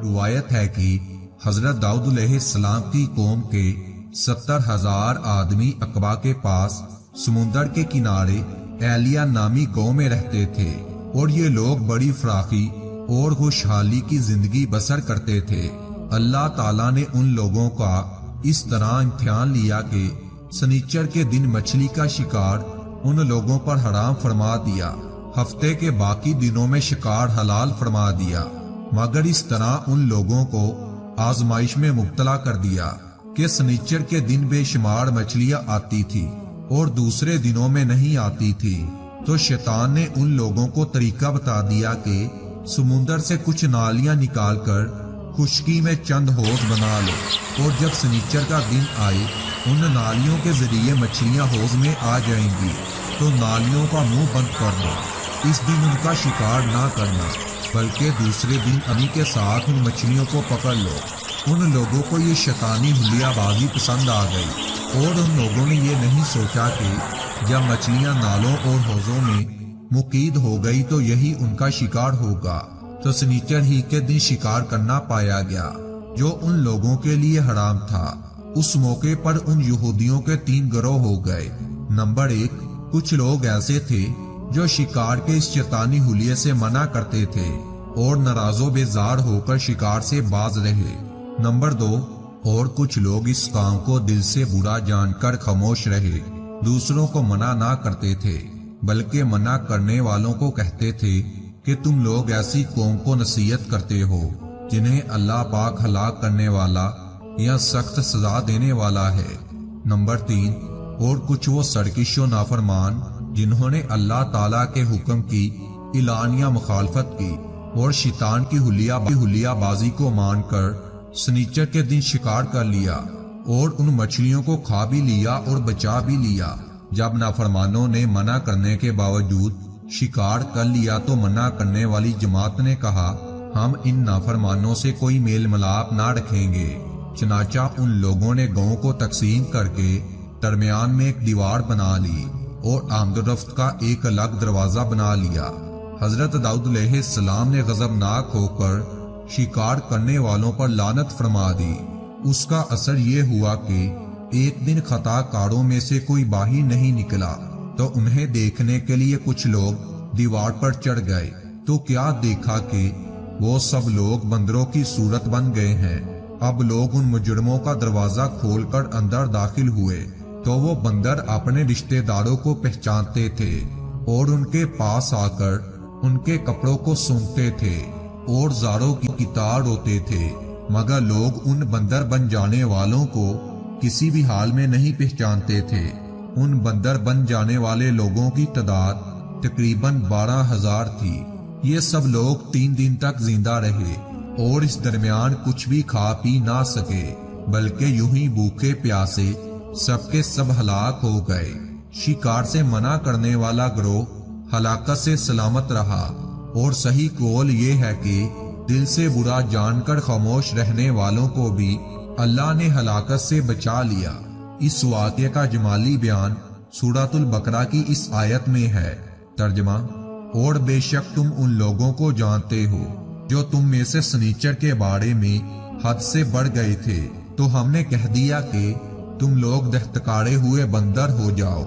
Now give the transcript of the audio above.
روایت ہے کہ حضرت داؤد علیہ السلام کی قوم کے 70,000 آدمی عقبہ کے پاس سمندر کے کنارے ایلیا نامی گاؤں میں رہتے تھے، اور یہ لوگ بڑی فراخی اور خوشحالی کی زندگی بسر کرتے تھے۔ اللہ تعالیٰ نے ان لوگوں کا اس طرح امتحان لیا کہ سنیچر کے دن مچھلی کا شکار ان لوگوں پر حرام فرما دیا، ہفتے کے باقی دنوں میں شکار حلال فرما دیا، مگر اس طرح ان لوگوں کو آزمائش میں مبتلا کر دیا کہ سنیچر کے دن بے شمار مچھلیاں آتی تھی اور دوسرے دنوں میں نہیں آتی تھی۔ تو شیطان نے ان لوگوں کو طریقہ بتا دیا کہ سمندر سے کچھ نالیاں نکال کر خشکی میں چند حوض بنا لو، اور جب سنیچر کا دن آئے ان نالیوں کے ذریعے مچھلیاں حوض میں آ جائیں گی، تو نالیوں کا منہ بند کر دو۔ اس دن ان کا شکار نہ کرنا، بلکہ دوسرے دن انہی کے ساتھ ان مچھلیوں کو پکڑ لو۔ ان لوگوں کو یہ شیطانی حلیہ بازی پسند آ گئی، اور ان لوگوں نے یہ نہیں سوچا کہ جب مچھلیاں نالوں اور حوضوں میں مقید ہو گئی تو یہی ان کا شکار ہوگا۔ تو سنیچر ہی کے دن شکار کرنا پایا گیا، جو ان لوگوں کے لیے حرام تھا۔ اس موقع پر ان یہودیوں کے 3 گروہ ہو گئے۔ نمبر 1، کچھ لوگ ایسے تھے جو شکار کے اس شیطانی حلیے سے منع کرتے تھے اور ناراض و بیزار ہو کر شکار سے باز رہے۔ نمبر 2، اور کچھ لوگ اس کام کو دل سے برا جان کر خاموش رہے، دوسروں کو منع نہ کرتے تھے، بلکہ منع کرنے والوں کو کہتے تھے کہ تم لوگ ایسی قوم کو نصیحت کرتے ہو جنہیں اللہ پاک ہلاک کرنے والا یا سخت سزا دینے والا ہے۔ نمبر 3، اور کچھ وہ سرکش و نافرمان جنہوں نے اللہ تعالیٰ کے حکم کی اعلانیہ مخالفت کی اور شیطان کی حلیہ بازی کو مان کر سنیچر کے دن شکار کر لیا، اور ان مچھلیوں کو کھا بھی لیا اور بچا بھی لیا۔ جب نافرمانوں نے منع کرنے کے باوجود شکار کر لیا تو منع کرنے والی جماعت نے کہا، ہم ان نافرمانوں سے کوئی میل ملاپ نہ رکھیں گے۔ چنانچہ ان لوگوں نے گاؤں کو تقسیم کر کے درمیان میں ایک دیوار بنا لی اور آمد و رفت کا ایک الگ دروازہ بنا لیا۔ حضرت داؤد علیہ السلام نے غضبناک ہو کر شکار کرنے والوں پر لعنت فرما دی۔ اس کا اثر یہ ہوا کہ ایک دن خطا کاروں میں سے کوئی باہر نہیں نکلا، تو انہیں دیکھنے کے لیے کچھ لوگ دیوار پر چڑھ گئے، تو کیا دیکھا کہ وہ سب لوگ بندروں کی صورت بن گئے ہیں۔ اب لوگ ان مجرموں کا دروازہ کھول کر اندر داخل ہوئے، تو وہ بندر اپنے رشتہ داروں کو پہچانتے تھے اور ان کے پاس آ کر ان کے کپڑوں کو سونگھتے تھے اور زاروں کی قطار ہوتے تھے، مگر لوگ ان بندر بن جانے والوں کو کسی بھی حال میں نہیں پہچانتے تھے۔ ان بندر بن جانے والے لوگوں کی تعداد تقریباً 12,000 تھی۔ یہ سب لوگ 3 دن تک زندہ رہے اور اس درمیان کچھ بھی کھا پی نہ سکے، بلکہ یوں ہی بھوکے پیاسے سب کے سب ہلاک ہو گئے۔ شکار سے منع کرنے والا گروہ ہلاکت سے سلامت رہا، اور صحیح قول یہ ہے کہ دل سے برا جان کر خاموش رہنے والوں کو بھی اللہ نے ہلاکت سے بچا لیا۔ اس واقعے کا جمالی بیان سورۃ البقرہ کی اس آیت میں ہے۔ ترجمہ، اور بے شک تم ان لوگوں کو جانتے ہو جو تم میں سے سنیچر کے بارے میں حد سے بڑھ گئے تھے، تو ہم نے کہہ دیا کہ تم لوگ دہتکارے ہوئے بندر ہو جاؤ۔